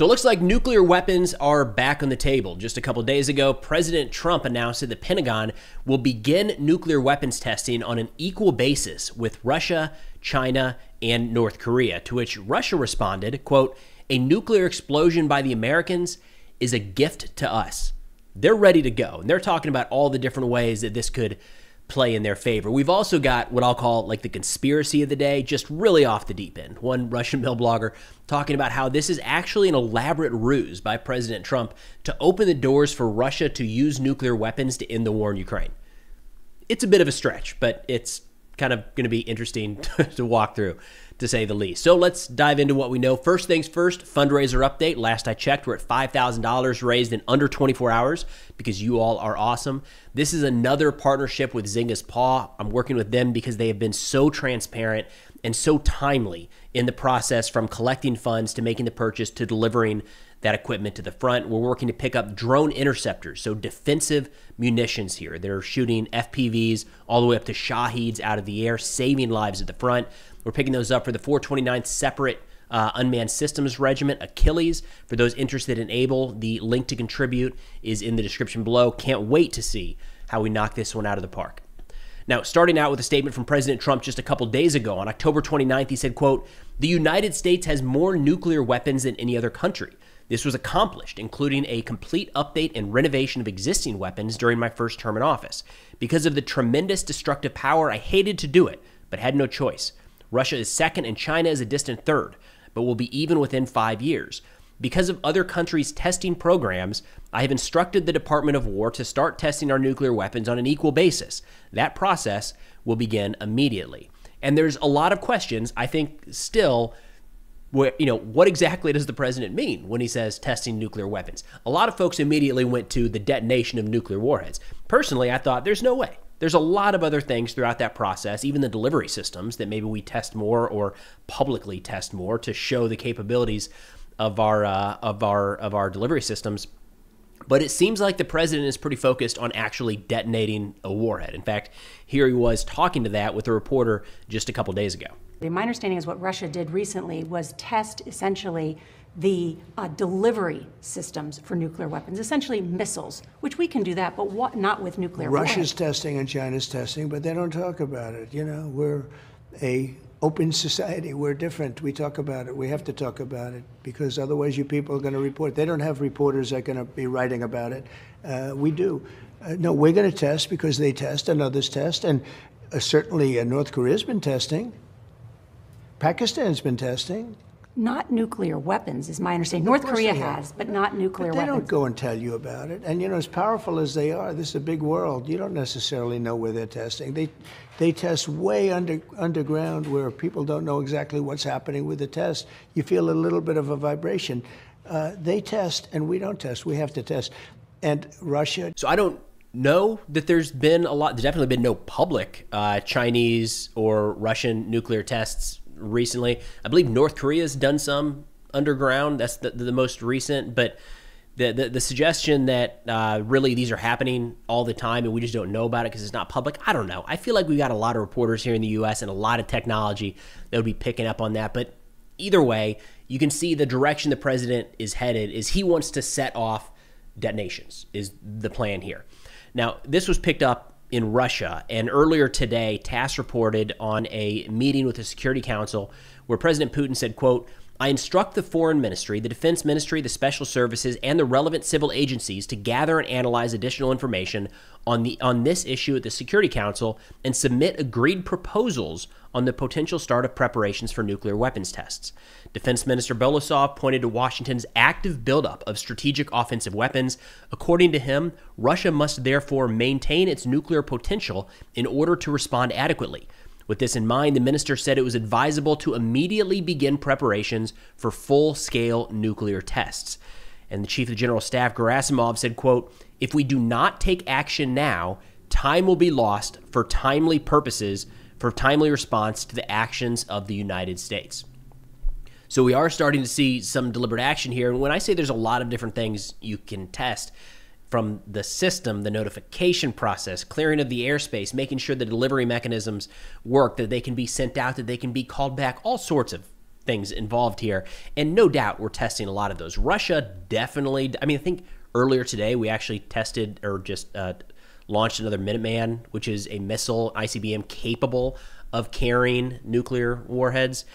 So it looks like nuclear weapons are back on the table. Just a couple days ago, President Trump announced that the Pentagon will begin nuclear weapons testing on an equal basis with Russia, China, and North Korea, to which Russia responded, quote, "A nuclear explosion by the Americans is a gift to us." They're ready to go, and they're talking about all the different ways that this could play in their favor. We've also got what I'll call like the conspiracy of the day, just really off the deep end. One Russian mill blogger talking about how this is actually an elaborate ruse by President Trump to open the doors for Russia to use nuclear weapons to end the war in Ukraine. It's a bit of a stretch, but it's kind of going to be interesting to walk through, to say the least. So let's dive into what we know. First things first, fundraiser update. Last I checked, we're at $5,000 raised in under 24 hours because you all are awesome. This is another partnership with Zynga's Paw. I'm working with them because they have been so transparent and so timely in the process, from collecting funds to making the purchase to delivering that equipment to the front. We're working to pick up drone interceptors, so defensive munitions here. They're shooting FPVs all the way up to Shaheeds out of the air, saving lives at the front. We're picking those up for the 429th Separate Unmanned Systems Regiment, Achilles. For those interested in ABLE, the link to contribute is in the description below. Can't wait to see how we knock this one out of the park. Now, starting out with a statement from President Trump just a couple days ago. On October 29th, he said, quote, "The United States has more nuclear weapons than any other country. This was accomplished, including a complete update and renovation of existing weapons during my first term in office. Because of the tremendous destructive power, I hated to do it, but had no choice. Russia is second and China is a distant third, but will be even within 5 years. Because of other countries' testing programs, I have instructed the Department of War to start testing our nuclear weapons on an equal basis. That process will begin immediately." And there's a lot of questions, I think, still, where, what exactly does the president mean when he says testing nuclear weapons? A lot of folks immediately went to the detonation of nuclear warheads. Personally, I thought there's no way. There's a lot of other things throughout that process, even the delivery systems, that maybe we test more or publicly test more to show the capabilities of our delivery systems. But it seems like the president is pretty focused on actually detonating a warhead. In fact, here he was talking to that with a reporter just a couple days ago. My understanding is what Russia did recently was test essentially the delivery systems for nuclear weapons, essentially missiles, which we can do that, but not with nuclear warheads. Russia's testing and China's testing, but they don't talk about it. We're a open society. We're different. We talk about it. We have to talk about it because otherwise you people are going to report. They don't have reporters that are going to be writing about it. We do. No, we're going to test because they test and others test. And certainly North Korea's been testing. Pakistan's been testing. Not nuclear weapons, is my understanding. North Korea has, but not nuclear weapons. They don't go and tell you about it. And, as powerful as they are, this is a big world. You don't necessarily know where they're testing. They test way underground where people don't know exactly what's happening with the test. You feel a little bit of a vibration. They test, and we don't test. We have to test. And Russia... So I don't know that there's been a lot... There's definitely been no public Chinese or Russian nuclear tests recently. I believe North Korea's done some underground. That's the most recent. But the suggestion that really these are happening all the time and we just don't know about it because it's not public, I don't know. I feel like we got a lot of reporters here in the U.S. and a lot of technology that would be picking up on that. But either way, you can see the direction the president is headed is he wants to set off detonations is the plan here. Now, this was picked up in Russia, and earlier today, TASS reported on a meeting with the Security Council where President Putin said, quote, "I instruct the Foreign Ministry, the Defense Ministry, the Special Services, and the relevant civil agencies to gather and analyze additional information on this issue at the Security Council and submit agreed proposals on the potential start of preparations for nuclear weapons tests." Defense Minister Borisov pointed to Washington's active buildup of strategic offensive weapons. According to him, Russia must therefore maintain its nuclear potential in order to respond adequately. With this in mind, the minister said it was advisable to immediately begin preparations for full-scale nuclear tests. And the Chief of General Staff, Gerasimov, said, quote, "If we do not take action now, time will be lost for timely purposes, for timely response to the actions of the United States." So we are starting to see some deliberate action here. And when I say there's a lot of different things you can test, from the system, the notification process, clearing of the airspace, making sure the delivery mechanisms work, that they can be sent out, that they can be called back, all sorts of things involved here. And no doubt we're testing a lot of those. Russia definitely, I think earlier today we actually tested or just launched another Minuteman, which is a missile ICBM capable of carrying nuclear warheads.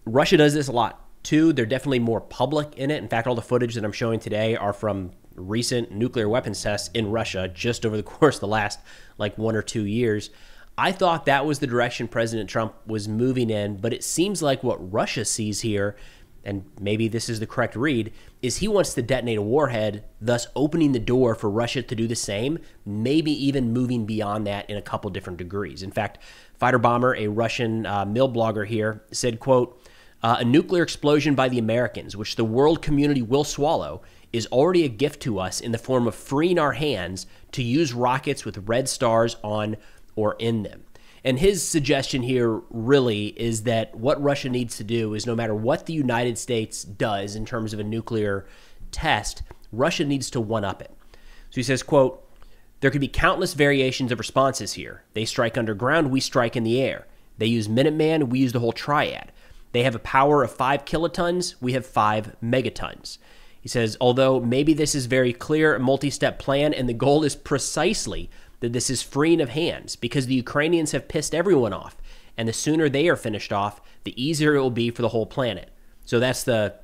Russia does this a lot too. They're definitely more public in it. In fact, all the footage that I'm showing today are from recent nuclear weapons tests in Russia just over the course of the last 1 or 2 years. I thought that was the direction President Trump was moving in, but it seems like what Russia sees here, and maybe this is the correct read, is he wants to detonate a warhead, thus opening the door for Russia to do the same, maybe even moving beyond that in a couple different degrees. In fact, Fighter Bomber, a Russian mill blogger here, said, quote, a nuclear explosion by the Americans, which the world community will swallow, is already a gift to us in the form of freeing our hands to use rockets with red stars on or in them. And his suggestion here really is that what Russia needs to do is no matter what the United States does in terms of a nuclear test, Russia needs to one-up it. So he says, quote, there could be countless variations of responses here. They strike underground, we strike in the air. They use Minuteman, we use the whole triad. They have a power of 5 kilotons, we have 5 megatons. He says, although maybe this is very clear, a multi-step plan, and the goal is precisely that this is freeing of hands, because the Ukrainians have pissed everyone off, and the sooner they are finished off, the easier it will be for the whole planet. So that's the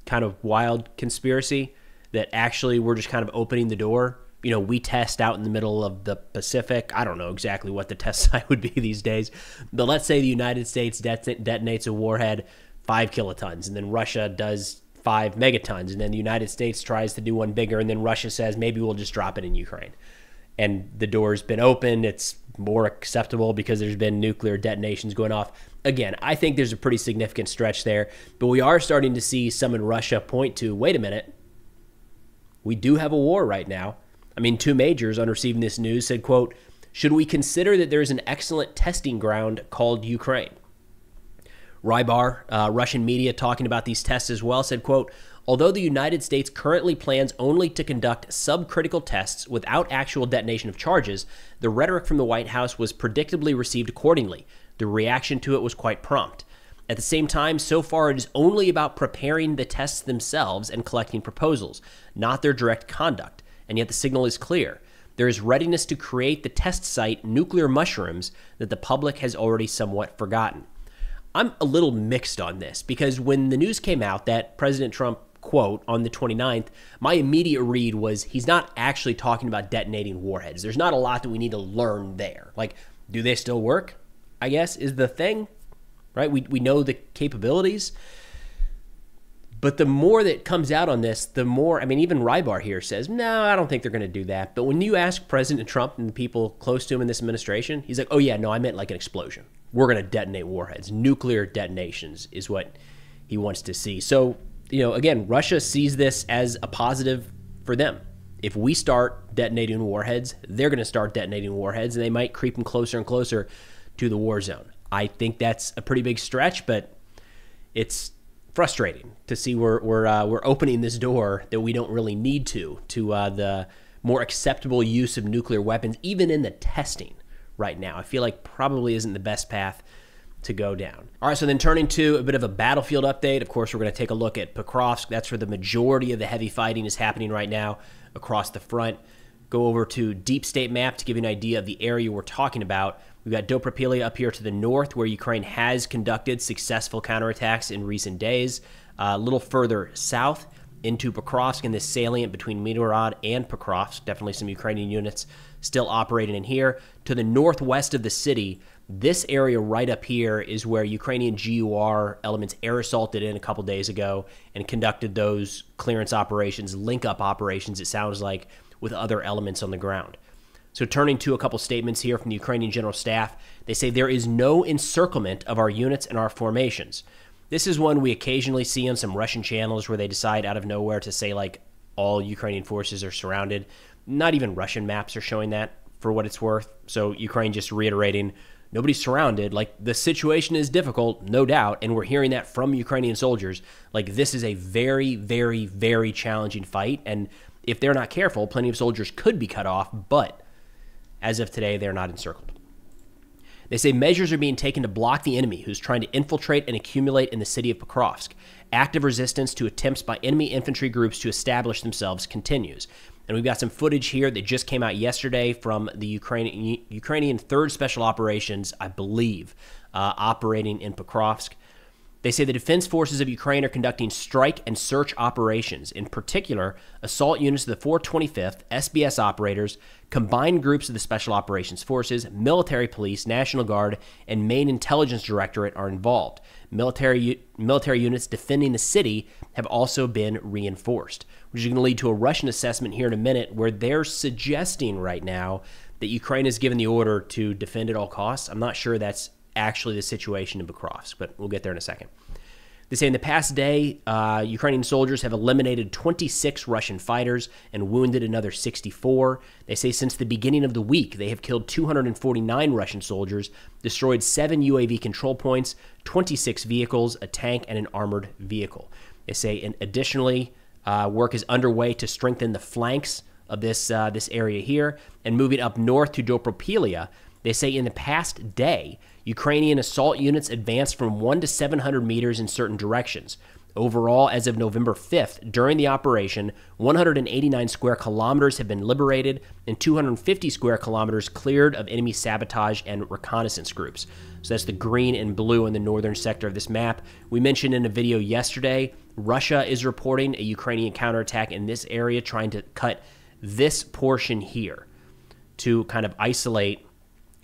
kind of wild conspiracy, that actually we're just kind of opening the door. We test out in the middle of the Pacific. I don't know exactly what the test site would be these days, but let's say the United States detonates a warhead 5 kilotons, and then Russia does 5 megatons, and then the United States tries to do one bigger, and then Russia says, maybe we'll just drop it in Ukraine. And the door's been opened. It's more acceptable because there's been nuclear detonations going off. Again, I think there's a pretty significant stretch there, but we are starting to see some in Russia point to, wait a minute, we do have a war right now. 2 majors on receiving this news said, quote, should we consider that there is an excellent testing ground called Ukraine? Rybar, Russian media talking about these tests as well, said, quote, although the United States currently plans only to conduct subcritical tests without actual detonation of charges, the rhetoric from the White House was predictably received accordingly. The reaction to it was quite prompt. At the same time, so far it is only about preparing the tests themselves and collecting proposals, not their direct conduct. And yet the signal is clear. There is readiness to create the test site nuclear mushrooms that the public has already somewhat forgotten. I'm a little mixed on this because when the news came out that President Trump, quote, on the 29th, my immediate read was he's not actually talking about detonating warheads. There's not a lot that we need to learn there. Do they still work, I guess, is the thing, right? We know the capabilities. But the more that comes out on this, the more, even Rybar here says, no, I don't think they're going to do that. But when you ask President Trump and the people close to him in this administration, he's like, oh yeah, no, I meant like an explosion. We're going to detonate warheads. Nuclear detonations is what he wants to see. So, again, Russia sees this as a positive for them. If we start detonating warheads, they're going to start detonating warheads, and they might creep them closer and closer to the war zone. I think that's a pretty big stretch, but it's frustrating to see we're opening this door that we don't really need to the more acceptable use of nuclear weapons, even in the testing right now. I feel like probably isn't the best path to go down. All right, so then turning to a bit of a battlefield update. Of course, we're going to take a look at Pokrovsk. That's where the majority of the heavy fighting is happening right now across the front. Go over to Deep State Map to give you an idea of the area we're talking about. We've got Dobropilya up here to the north, where Ukraine has conducted successful counterattacks in recent days. A little further south into Pokrovsk, in this salient between Mirgorod and Pokrovsk. Definitely some Ukrainian units still operating in here. To the northwest of the city, this area right up here is where Ukrainian GUR elements air assaulted in a couple days ago and conducted those clearance operations, link-up operations, it sounds like, with other elements on the ground. So turning to a couple statements here from the Ukrainian General Staff, they say there is no encirclement of our units and our formations. This is one we occasionally see on some Russian channels where they decide out of nowhere to say all Ukrainian forces are surrounded. Not even Russian maps are showing that, for what it's worth. So Ukraine just reiterating, nobody's surrounded. The situation is difficult, no doubt, and we're hearing that from Ukrainian soldiers. This is a very, very, very challenging fight, and if they're not careful, plenty of soldiers could be cut off, but as of today, they're not encircled. They say measures are being taken to block the enemy who's trying to infiltrate and accumulate in the city of Pokrovsk. Active resistance to attempts by enemy infantry groups to establish themselves continues. And we've got some footage here that just came out yesterday from the Ukrainian 3rd Special Operations, I believe, operating in Pokrovsk. They say the defense forces of Ukraine are conducting strike and search operations. In particular, assault units of the 425th, SBS operators, combined groups of the Special Operations Forces, military police, National Guard, and Main Intelligence Directorate are involved. Military units defending the city have also been reinforced, which is going to lead to a Russian assessment here in a minute where they're suggesting right now that Ukraine has given the order to defend at all costs. I'm not sure that's actually the situation in Pokrovsk, but we'll get there in a second. They say in the past day, Ukrainian soldiers have eliminated 26 Russian fighters and wounded another 64. They say since the beginning of the week, they have killed 249 Russian soldiers, destroyed 7 UAV control points, 26 vehicles, a tank, and an armored vehicle. They say, and additionally, work is underway to strengthen the flanks of this area here, and moving up north to Dobropilia. They say in the past day, Ukrainian assault units advanced from 1 to 700 meters in certain directions. Overall, as of November 5th, during the operation, 189 square kilometers have been liberated and 250 square kilometers cleared of enemy sabotage and reconnaissance groups. So that's the green and blue in the northern sector of this map. We mentioned in a video yesterday, Russia is reporting a Ukrainian counterattack in this area, trying to cut this portion here to kind of isolate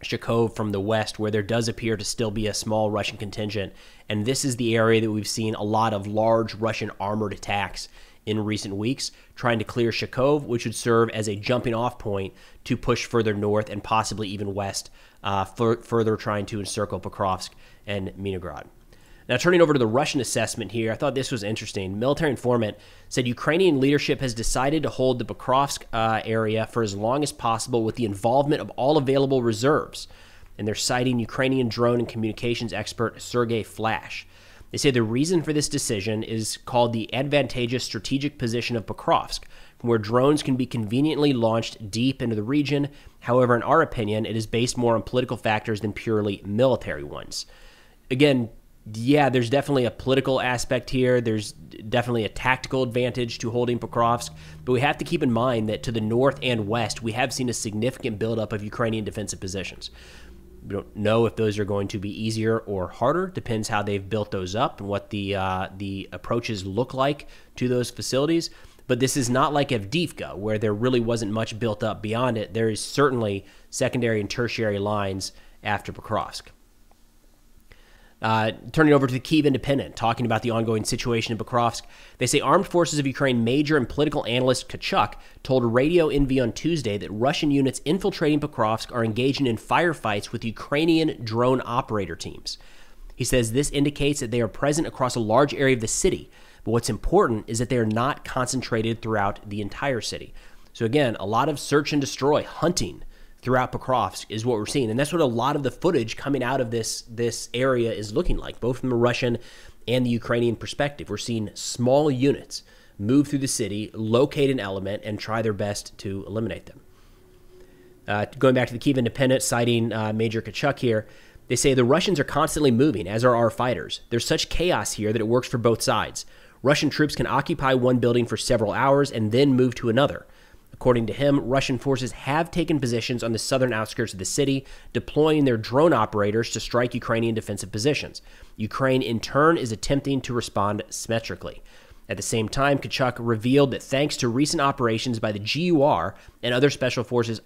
Shakov from the west, where there does appear to still be a small Russian contingent. And this is the area that we've seen a lot of large Russian armored attacks in recent weeks, trying to clear Shakov, which would serve as a jumping off point to push further north and possibly even west, further trying to encircle Pokrovsk and Minograd. Now, turning over to the Russian assessment here, I thought this was interesting. Military informant said Ukrainian leadership has decided to hold the Pokrovsk area for as long as possible with the involvement of all available reserves. And they're citing Ukrainian drone and communications expert Sergei Flash. They say the reason for this decision is called the advantageous strategic position of Pokrovsk, where drones can be conveniently launched deep into the region. However, in our opinion, it is based more on political factors than purely military ones. Again, yeah, there's definitely a political aspect here. There's definitely a tactical advantage to holding Pokrovsk, but we have to keep in mind that to the north and west, we have seen a significant buildup of Ukrainian defensive positions. We don't know if those are going to be easier or harder. Depends how they've built those up and what the approaches look like to those facilities. But this is not like Avdiivka, where there really wasn't much built up beyond it. There is certainly secondary and tertiary lines after Pokrovsk. Turning over to the Kyiv Independent, talking about the ongoing situation in Pokrovsk. They say Armed Forces of Ukraine major and political analyst Kachuk told Radio NV on Tuesday that Russian units infiltrating Pokrovsk are engaging in firefights with Ukrainian drone operator teams. He says this indicates that they are present across a large area of the city, but what's important is that they are not concentrated throughout the entire city. So again, a lot of search and destroy, hunting throughout Pokrovsk is what we're seeing. And that's what a lot of the footage coming out of this area is looking like, both from the Russian and the Ukrainian perspective. We're seeing small units move through the city, locate an element, and try their best to eliminate them. Going back to the Kyiv Independent, citing Major Kachuk here, they say the Russians are constantly moving, as are our fighters. There's such chaos here that it works for both sides. Russian troops can occupy one building for several hours and then move to another. According to him, Russian forces have taken positions on the southern outskirts of the city, deploying their drone operators to strike Ukrainian defensive positions. Ukraine, in turn, is attempting to respond symmetrically. At the same time, Kachuk revealed that thanks to recent operations by the GUR and other special forces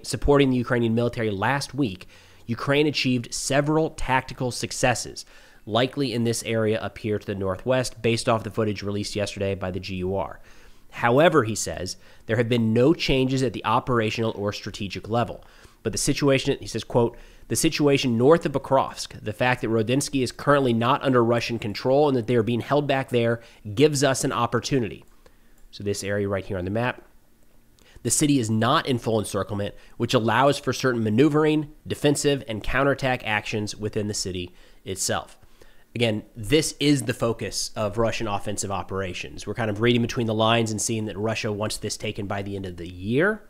supporting the Ukrainian military last week, Ukraine achieved several tactical successes, likely in this area up here to the northwest, based off the footage released yesterday by the GUR. However, he says, there have been no changes at the operational or strategic level. But the situation, he says, quote, the situation north of Pokrovsk, the fact that Rodinsky is currently not under Russian control and that they are being held back there, gives us an opportunity. So this area right here on the map. The city is not in full encirclement, which allows for certain maneuvering, defensive, and counterattack actions within the city itself. Again, this is the focus of Russian offensive operations. We're kind of reading between the lines and seeing that Russia wants this taken by the end of the year.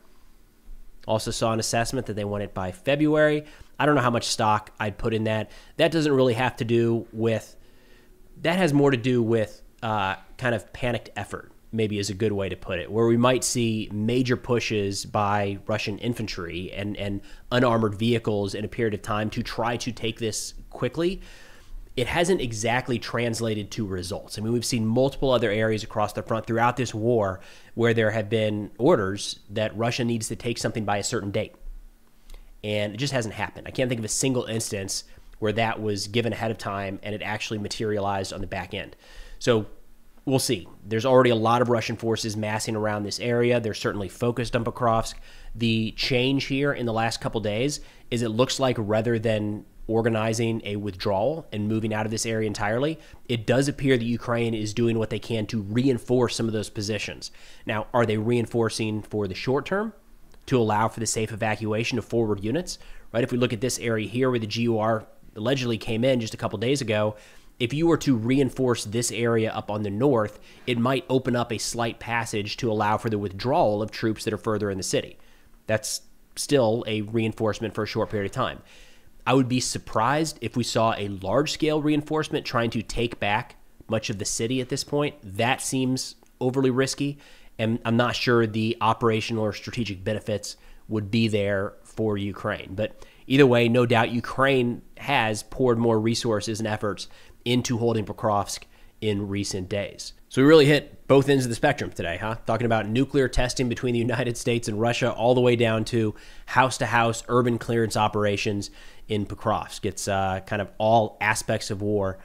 Also saw an assessment that they want it by February. I don't know how much stock I'd put in that. That doesn't really have to do with, that has more to do with kind of panicked effort, maybe is a good way to put it, where we might see major pushes by Russian infantry and unarmored vehicles in a period of time to try to take this quickly. It hasn't exactly translated to results. I mean, we've seen multiple other areas across the front throughout this war where there have been orders that Russia needs to take something by a certain date. And it just hasn't happened. I can't think of a single instance where that was given ahead of time and it actually materialized on the back end. So we'll see. There's already a lot of Russian forces massing around this area. They're certainly focused on Pokrovsk. The change here in the last couple days is it looks like rather than organizing a withdrawal and moving out of this area entirely, it does appear that Ukraine is doing what they can to reinforce some of those positions. Now, are they reinforcing for the short term to allow for the safe evacuation of forward units? Right? If we look at this area here where the GUR allegedly came in just a couple days ago, if you were to reinforce this area up on the north, it might open up a slight passage to allow for the withdrawal of troops that are further in the city. That's still a reinforcement for a short period of time. I would be surprised if we saw a large-scale reinforcement trying to take back much of the city at this point. That seems overly risky, and I'm not sure the operational or strategic benefits would be there for Ukraine. But either way, no doubt Ukraine has poured more resources and efforts into holding Pokrovsk in recent days. So we really hit both ends of the spectrum today, huh? Talking about nuclear testing between the United States and Russia all the way down to house-to-house urban clearance operations in Pokrovsk. It's kind of all aspects of war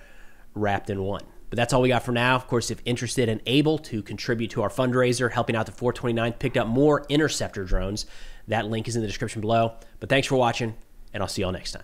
wrapped in one. But that's all we got for now. Of course, if interested and able to contribute to our fundraiser, helping out the 429th, picked up more interceptor drones. That link is in the description below. But thanks for watching, and I'll see y'all next time.